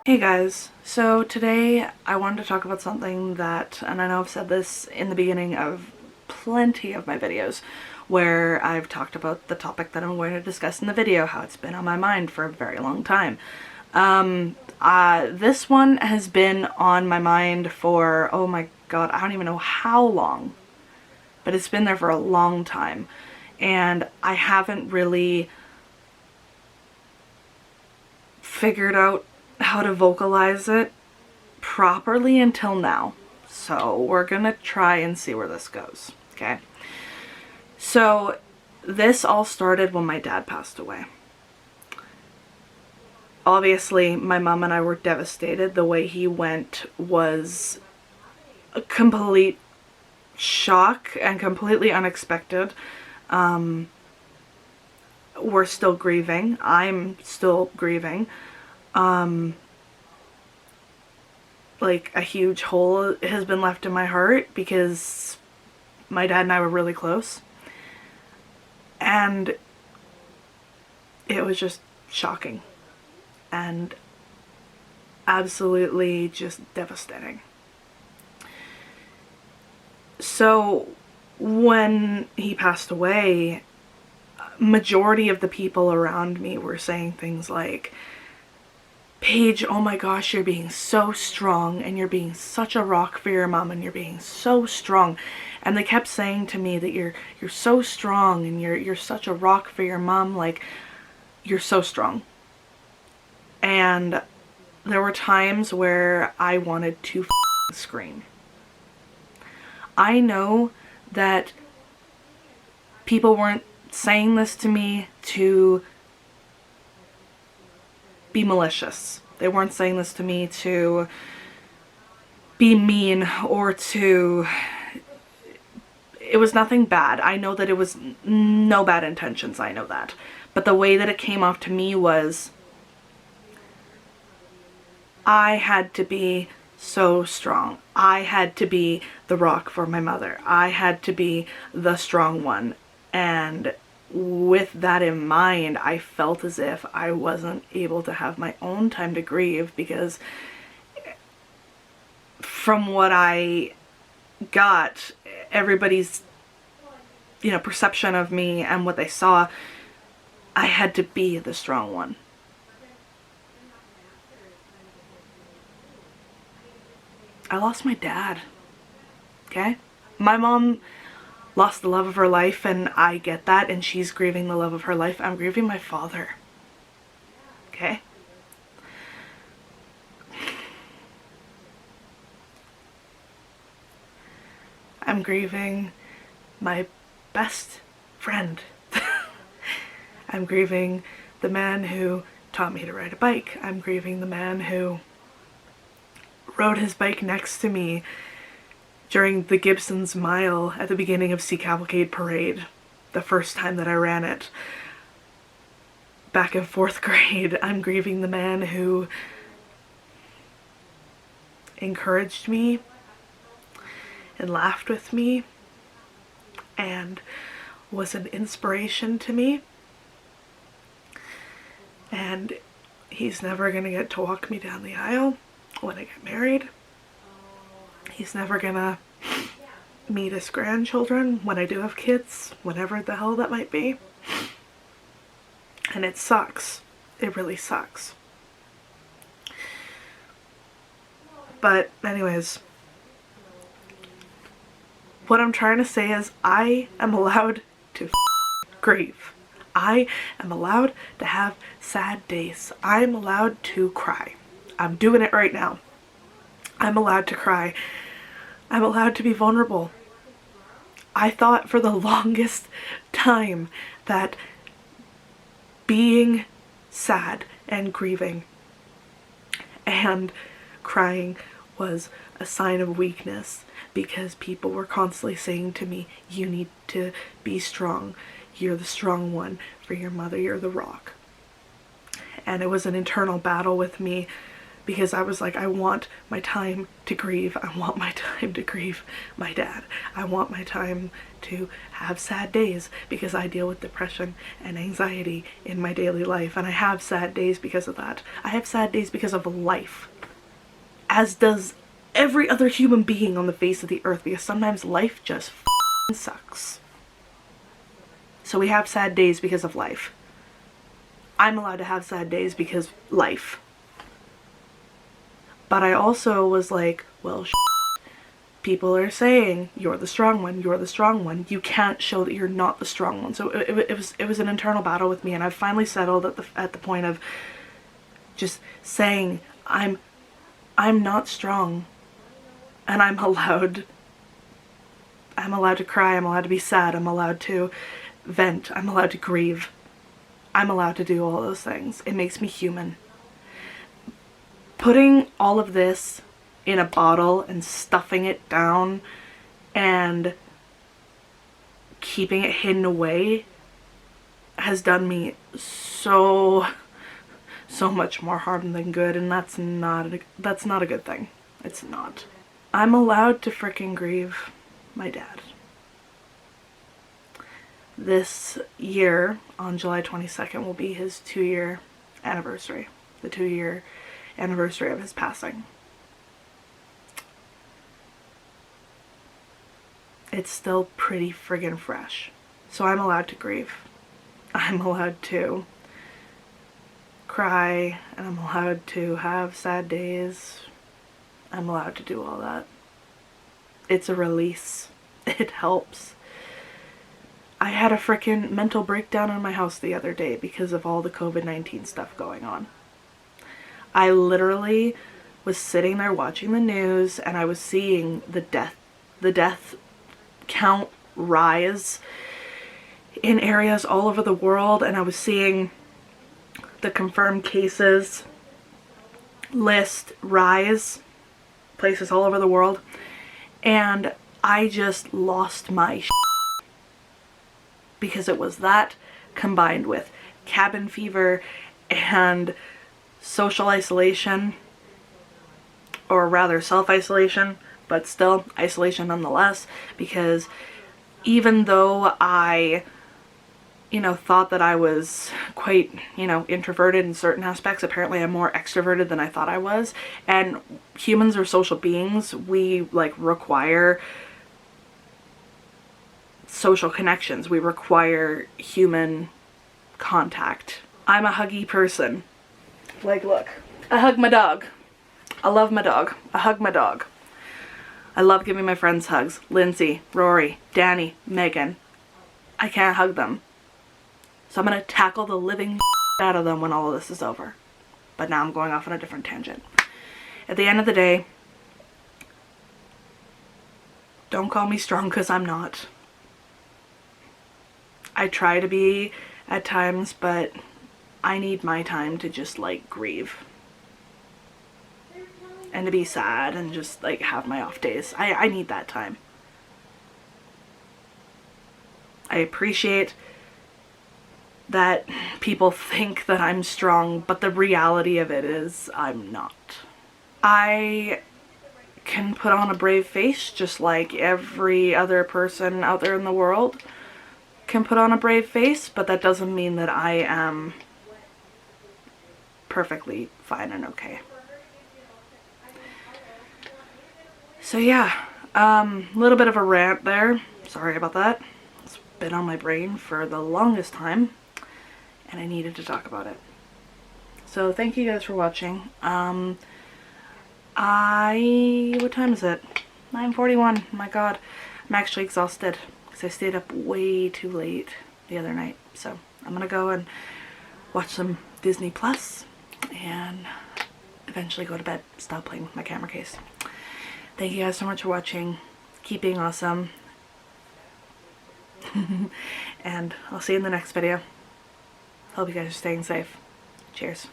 Hey guys, so today I wanted to talk about something that, and I know I've said this in the beginning of plenty of my videos, where I've talked about the topic that I'm going to discuss in the video, how it's been on my mind for a very long time. This one has been on my mind for, oh my god, I don't even know how long, but it's been there for a long time, and I haven't really figured out how to vocalize it properly until now. So we're gonna try and see where this goes, okay? So this all started when my dad passed away. Obviously, my mom and I were devastated. The way he went was a complete shock and completely unexpected. We're still grieving. I'm still grieving. Like a huge hole has been left in my heart because my dad and I were really close. And it was just shocking and absolutely just devastating. So when he passed away, majority of the people around me were saying things like, Paige, oh my gosh, you're being so strong and you're being such a rock for your mom and you're being so strong. And they kept saying to me that you're so strong and you're such a rock for your mom, like you're so strong. And there were times where I wanted to scream. I know that people weren't saying this to me to be malicious. They weren't saying this to me to be mean or to... It was nothing bad. I know that it was no bad intentions, I know that. But the way that it came off to me was I had to be so strong. I had to be the rock for my mother. I had to be the strong one. And with that in mind, I felt as if I wasn't able to have my own time to grieve, because from what I got, everybody's, perception of me and what they saw, I had to be the strong one. I lost my dad, okay? My mom lost the love of her life, and I get that, and she's grieving the love of her life. I'm grieving my father, okay? I'm grieving my best friend. I'm grieving the man who taught me to ride a bike. I'm grieving the man who rode his bike next to me during the Gibson's Mile at the beginning of Sea Cavalcade Parade, the first time that I ran it back in 4th grade. I'm grieving the man who encouraged me and laughed with me and was an inspiration to me. And he's never gonna get to walk me down the aisle when I get married. He's never gonna meet his grandchildren when I do have kids, whenever the hell that might be. And it sucks. It really sucks. But anyways, what I'm trying to say is I am allowed to grieve. I am allowed to have sad days. I'm allowed to cry. I'm doing it right now. I'm allowed to cry. I'm allowed to be vulnerable. I thought for the longest time that being sad and grieving and crying was a sign of weakness, because people were constantly saying to me, you need to be strong. You're the strong one for your mother. You're the rock. And it was an internal battle with me, because I was like, I want my time to grieve. I want my time to grieve my dad. I want my time to have sad days because I deal with depression and anxiety in my daily life, and I have sad days because of that. I have sad days because of life, as does every other human being on the face of the earth, because sometimes life just sucks. So we have sad days because of life. I'm allowed to have sad days because life. But I also was like, well, people are saying you're the strong one, you're the strong one. You can't show that you're not the strong one. So it was an internal battle with me, and I've finally settled at the point of just saying I'm not strong, and I'm allowed to cry, I'm allowed to be sad, I'm allowed to vent, I'm allowed to grieve. I'm allowed to do all those things. It makes me human. Putting all of this in a bottle and stuffing it down and keeping it hidden away has done me so much more harm than good, and that's not a good thing. It's not. I'm allowed to frickin' grieve my dad. This year, on July 22nd, will be his 2-year anniversary. The 2-year anniversary of his passing. It's still pretty friggin' fresh. So I'm allowed to grieve. I'm allowed to cry, and I'm allowed to have sad days. I'm allowed to do all that. It's a release. It helps. I had a frickin' mental breakdown in my house the other day because of all the COVID-19 stuff going on. I literally was sitting there watching the news, and I was seeing the death count rise in areas all over the world, and I was seeing the confirmed cases list rise places all over the world, and I just lost my because it was that combined with cabin fever and social isolation, or rather self-isolation, but still isolation nonetheless, because even though I, thought that I was quite, introverted in certain aspects, apparently I'm more extroverted than I thought I was, and humans are social beings. We, require social connections. We require human contact. I'm a huggy person. Look, I hug my dog. I love my dog. I hug my dog. I love giving my friends hugs. Lindsay, Rory, Danny, Megan. I can't hug them. So I'm gonna tackle the living out of them when all of this is over. But now I'm going off on a different tangent. At the end of the day, don't call me strong, because I'm not. I try to be at times, but I need my time to just grieve and to be sad and just have my off days. I need that time. I appreciate that people think that I'm strong, but the reality of it is I'm not. I can put on a brave face just like every other person out there in the world can put on a brave face, but that doesn't mean that I am perfectly fine and okay. So yeah, little bit of a rant there. Sorry about that. It's been on my brain for the longest time, and I needed to talk about it. So thank you guys for watching. What time is it? 9:41. My god, I'm actually exhausted because I stayed up way too late the other night. So I'm gonna go and watch some Disney Plus and eventually go to bed. Stop playing with my camera case. Thank you guys so much for watching. Keep being awesome. And I'll see you in the next video. Hope you guys are staying safe. Cheers.